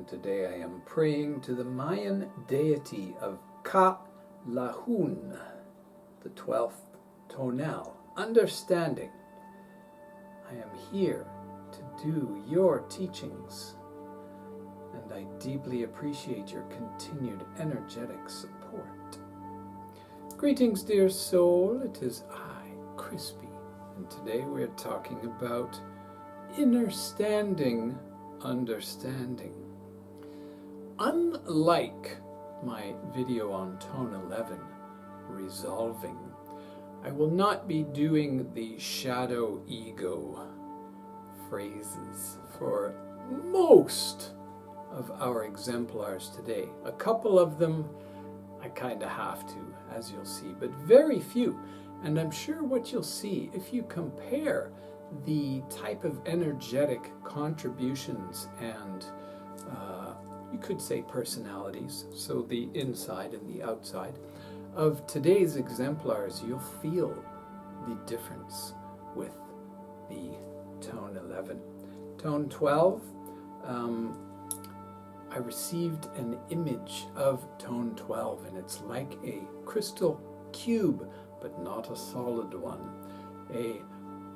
today I am praying to the Mayan deity of Ka-Lahun, the 12th tonal, understanding. I am here to do your teachings, and I deeply appreciate your continued energetic support. Greetings, dear soul. It is I, Crispy, and today we are talking about Innerstanding Understanding. Unlike my video on Tone 11, Resolving, I will not be doing the shadow ego phrases for most of our exemplars today. A couple of them I kind of have to, as you'll see, but very few. And I'm sure what you'll see if you compare the type of energetic contributions and you could say personalities, so the inside and the outside, of today's exemplars, you'll feel the difference with the Tone 11. Tone 12, I received an image of Tone 12, and it's like a crystal cube, but not a solid one. A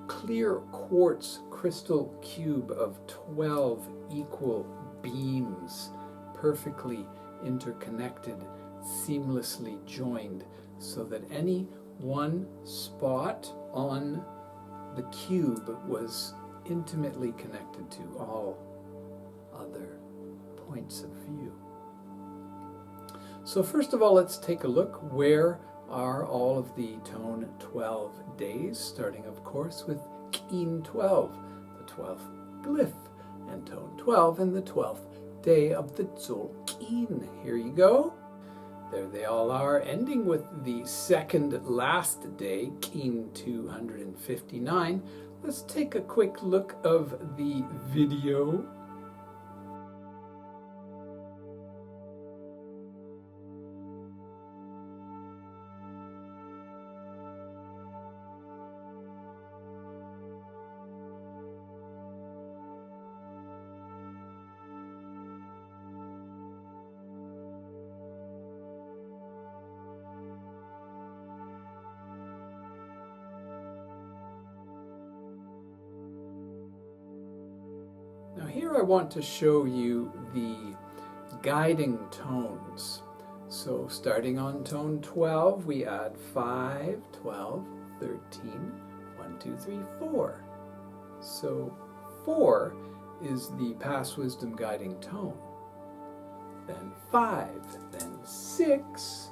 clear quartz crystal cube of 12 equal beams, perfectly interconnected, seamlessly joined, so that any one spot on the cube was intimately connected to all other points of view. So first of all, let's take a look. Where are all of the Tone 12 days, starting of course with Keen 12, the 12th glyph, and Tone 12 and the 12th day of the Tzolk'in. Here you go. There they all are, ending with the second last day, Keen 259. Let's take a quick look of the video. Now here I want to show you the guiding tones. So starting on Tone 12, we add 5, 12, 13, 1, 2, 3, 4. So 4 is the past wisdom guiding tone. Then 5, then 6,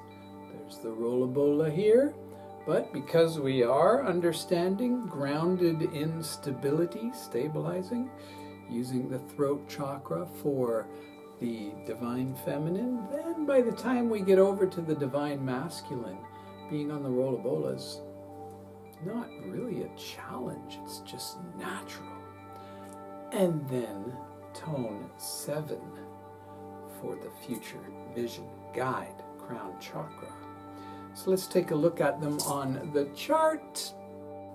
there's the Rollabola here. But because we are understanding, grounded in stability, stabilizing, using the throat chakra for the divine feminine, then by the time we get over to the divine masculine, being on the Rollabola is not really a challenge, it's just natural. And then Tone 7 for the future vision, guide, crown chakra. So let's take a look at them on the chart.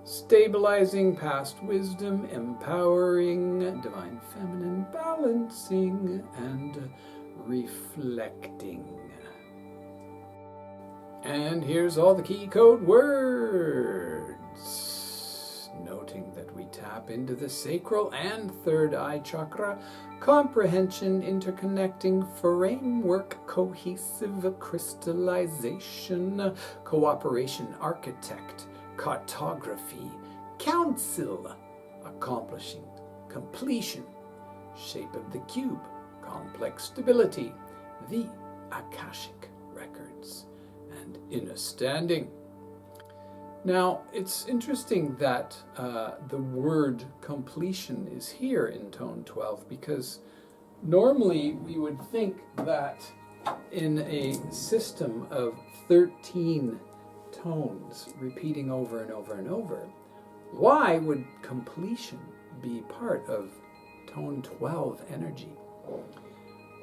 Stabilizing past wisdom, empowering divine feminine, balancing, and reflecting. And here's all the key code words. Noting that we tap into the sacral and third eye chakra, comprehension, interconnecting, framework, cohesive, crystallization, cooperation, architect, cartography, council, accomplishing, completion, shape of the cube, complex stability, the Akashic records, and innerstanding. Now, it's interesting that the word completion is here in Tone 12, because normally we would think that in a system of 13 tones repeating over and over and over, why would completion be part of Tone 12 energy?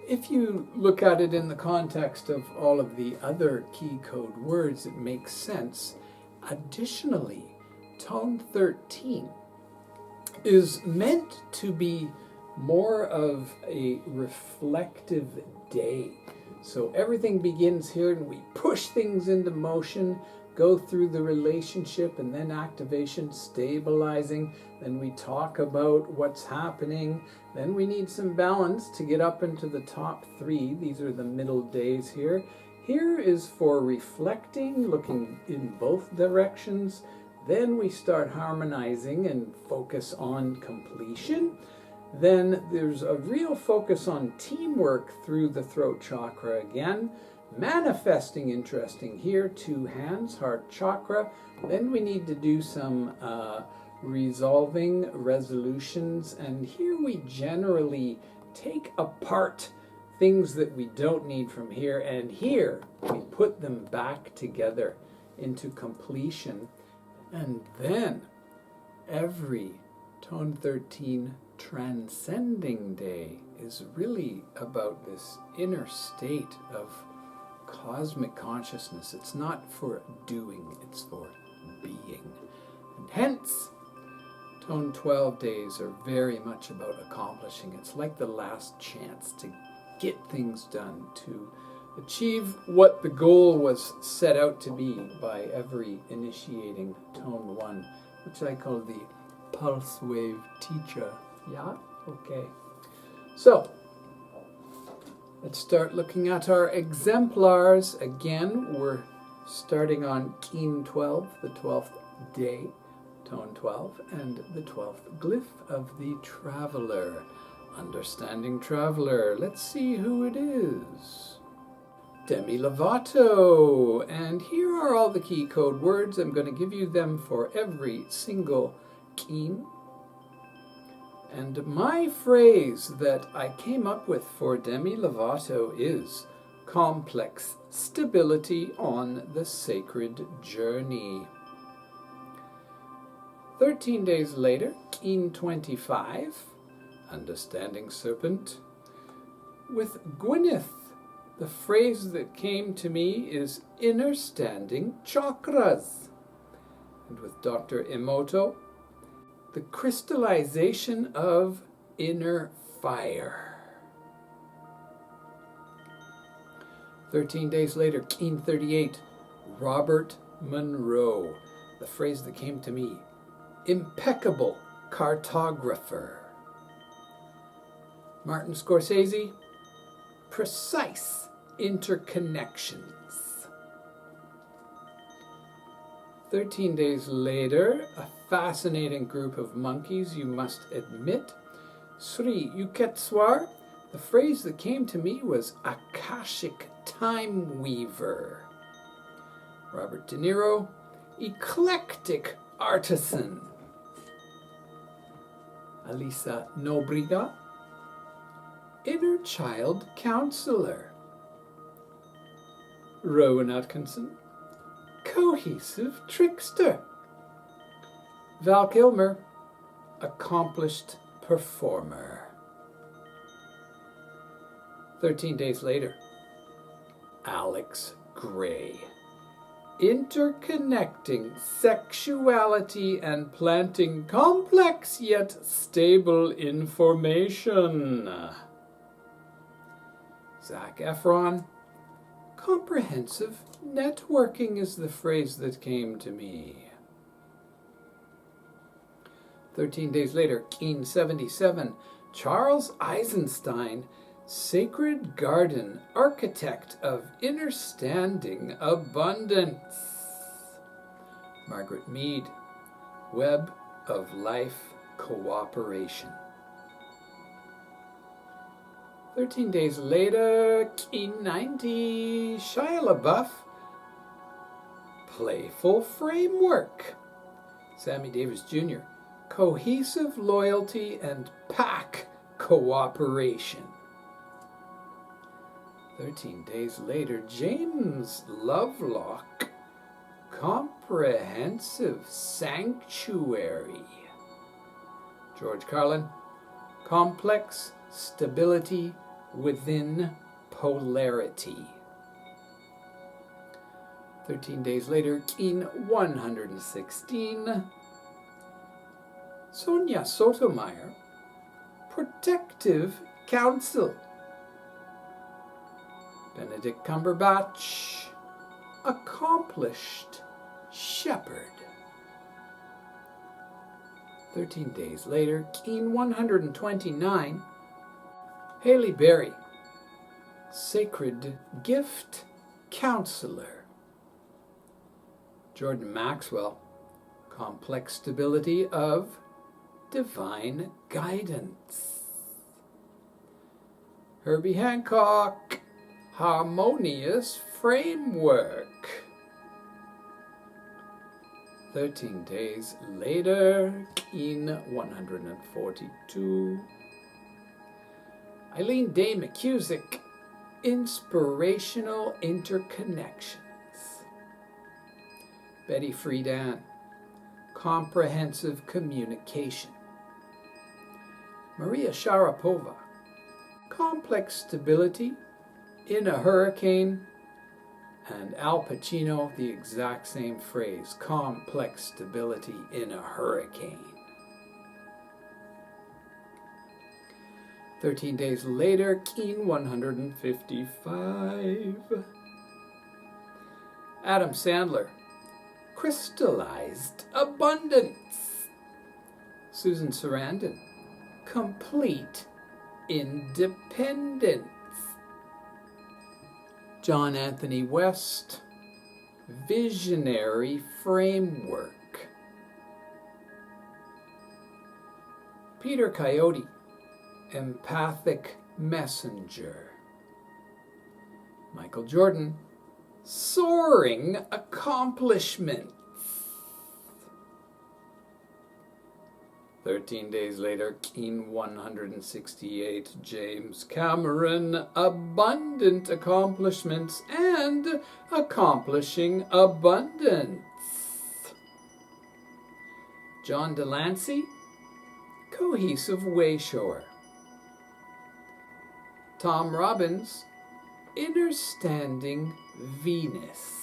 If you look at it in the context of all of the other key code words, it makes sense. Additionally, Tone 13 is meant to be more of a reflective day. So everything begins here and we push things into motion, go through the relationship and then activation, stabilizing. Then we talk about what's happening. Then we need some balance to get up into the top 3. These are the middle days here. Here is for reflecting, looking in both directions. Then we start harmonizing and focus on completion. Then there's a real focus on teamwork through the throat chakra again. Manifesting, interesting here, 2 hands, heart chakra. Then we need to do some resolving resolutions. And here we generally take apart things that we don't need from here. And here we put them back together into completion. And then every Tone 13 transcending day is really about this inner state of cosmic consciousness. It's not for doing, it's for being. And hence, Tone 12 days are very much about accomplishing. It's like the last chance to get things done, to achieve what the goal was set out to be by every initiating Tone 1, which I call the pulse wave teacher. Yeah? Okay. So, let's start looking at our exemplars. Again, we're starting on Keen 12, the 12th day, Tone 12, and the 12th glyph of the Traveler. Understanding Traveler. Let's see who it is. Demi Lovato. And here are all the key code words. I'm going to give you them for every single Keen. And my phrase that I came up with for Demi Lovato is complex stability on the sacred journey. 13 days later, Keen 25, Understanding Serpent. With Gwyneth, the phrase that came to me is Innerstanding Chakras. And with Dr. Emoto, the crystallization of inner fire. 13 days later, Keen 38, Robert Monroe. The phrase that came to me, impeccable cartographer. Martin Scorsese, precise interconnections. 13 days later, a fascinating group of monkeys, you must admit. Sri Yukteswar, the phrase that came to me was Akashic Time Weaver. Robert De Niro, eclectic artisan. Alisa Nobriga, inner child counselor. Rowan Atkinson, cohesive trickster. Val Kilmer, accomplished performer. 13 days later, Alex Gray, interconnecting sexuality and planting complex yet stable information. Zac Efron, comprehensive networking is the phrase that came to me. 13 days later, Keen 77, Charles Eisenstein, Sacred Garden, architect of innerstanding abundance. Margaret Mead, Web of Life Cooperation. 13 days later, Keen 90, Shia LaBeouf, Playful Framework. Sammy Davis Jr., Cohesive Loyalty and Pack Cooperation. 13 days later, James Lovelock, Comprehensive Sanctuary. George Carlin, Complex Stability Within Polarity. 13 days later, Keen 116, Sonia Sotomayor, protective council. Benedict Cumberbatch, accomplished shepherd. 13 days later, Keen 129, Haley Berry, sacred gift counselor. Jordan Maxwell, complex stability of divine guidance. Herbie Hancock, harmonious framework. 13 days later, Keen 142. Eileen Day McCusick, inspirational interconnections. Betty Friedan, comprehensive communication. Maria Sharapova, complex stability in a hurricane. And Al Pacino, the exact same phrase, complex stability in a hurricane. 13 days later, Keen 155. Adam Sandler, crystallized abundance. Susan Sarandon, complete independence. John Anthony West, visionary framework. Peter Coyote, empathic messenger. Michael Jordan, soaring accomplishments. 13 days later, Keen 168, James Cameron, abundant accomplishments and accomplishing abundance. John Delancey, cohesive wayshore. Tom Robbins, Innerstanding Venus.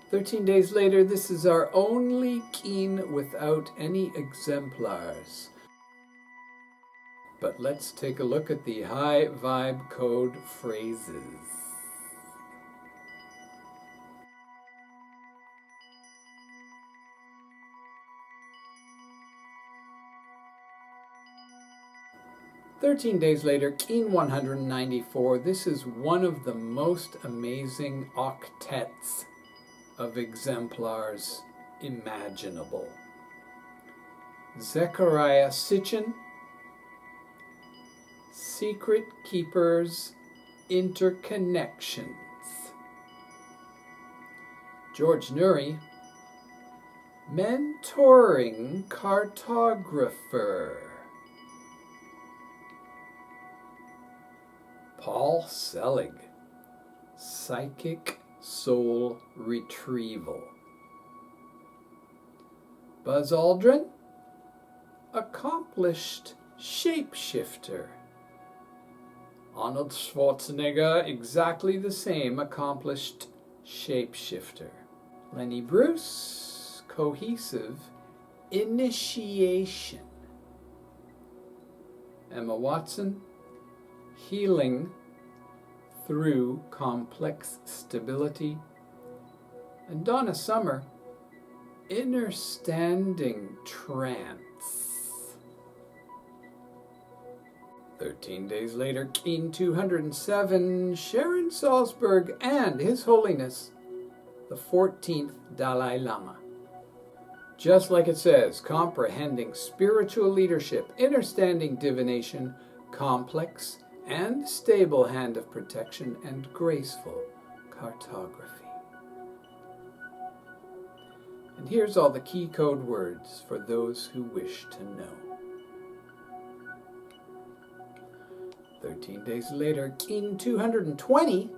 13 days later, this is our only Keen without any exemplars. But let's take a look at the high vibe code phrases. "13 days later, Keen 194. This is one of the most amazing octets of exemplars imaginable. Zechariah Sitchin, Secret Keepers Interconnections. George Nuri, Mentoring Cartographer. Paul Selig, Psychic Soul Retrieval. Buzz Aldrin, Accomplished Shapeshifter. Arnold Schwarzenegger, exactly the same, accomplished shapeshifter. Lenny Bruce, cohesive initiation. Emma Watson, healing through complex stability. And Donna Summer, Innerstanding Trance. 13 days later, Keen 207, Sharon Salzberg and His Holiness, the 14th Dalai Lama. Just like it says, comprehending spiritual leadership, understanding divination, complex and stable hand of protection, and graceful cartography. And here's all the key code words for those who wish to know. 13 days later, Keen 220,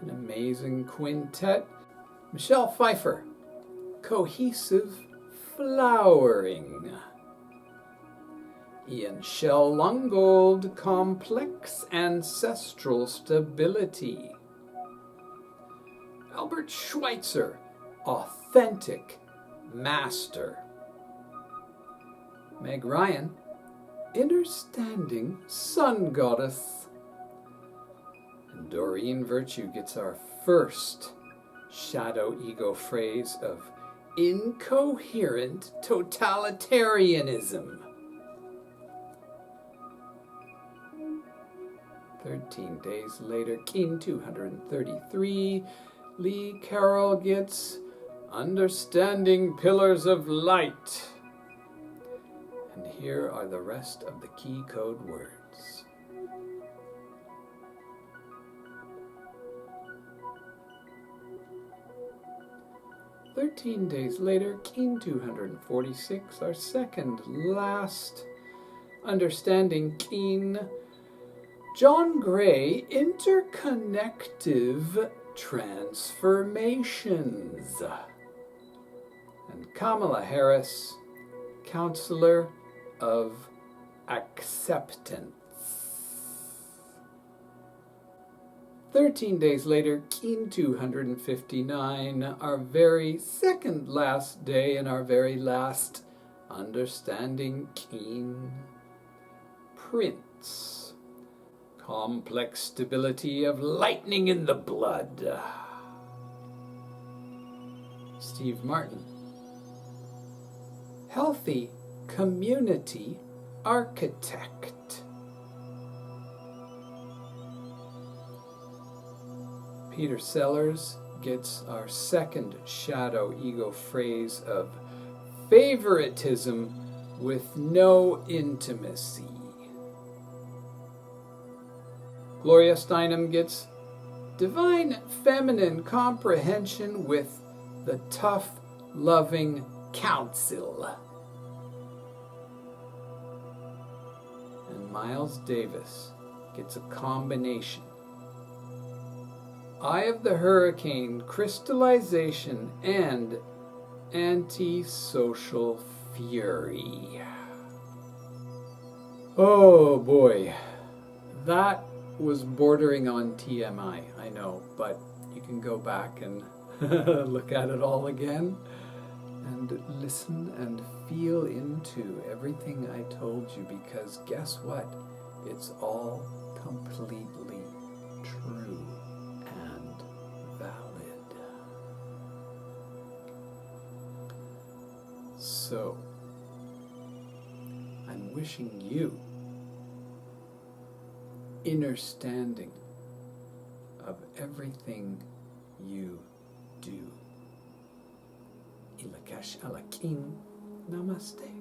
an amazing quintet. Michelle Pfeiffer, cohesive flowering. Ian Shell Lungold, complex ancestral stability. Albert Schweitzer, authentic master. Meg Ryan, Innerstanding Sun Goddess. And Doreen Virtue gets our first shadow ego phrase of incoherent totalitarianism. 13 days later, Keen 233, Lee Carroll gets Understanding Pillars of Light. And here are the rest of the key code words. "13 days later, Keen 246, our second last Understanding Keen, John Gray, Interconnective Transformations. And Kamala Harris, Counselor of Acceptance. 13 days later, Keen 259, our very second last day and our very last Understanding Keen, Prince, complex stability of lightning in the blood. Steve Martin, healthy community architect. Peter Sellers gets our second shadow ego phrase of favoritism with no intimacy. Gloria Steinem gets divine feminine comprehension with the tough, loving counsel. And Miles Davis gets a combination: Eye of the Hurricane, crystallization, and anti-social fury. Oh boy, that was bordering on TMI, I know, but you can go back and look at it all again and listen and feel into everything I told you, because guess what? It's all completely true and valid. So, I'm wishing you understanding of everything you do. Lak'esh Alakim, Namaste.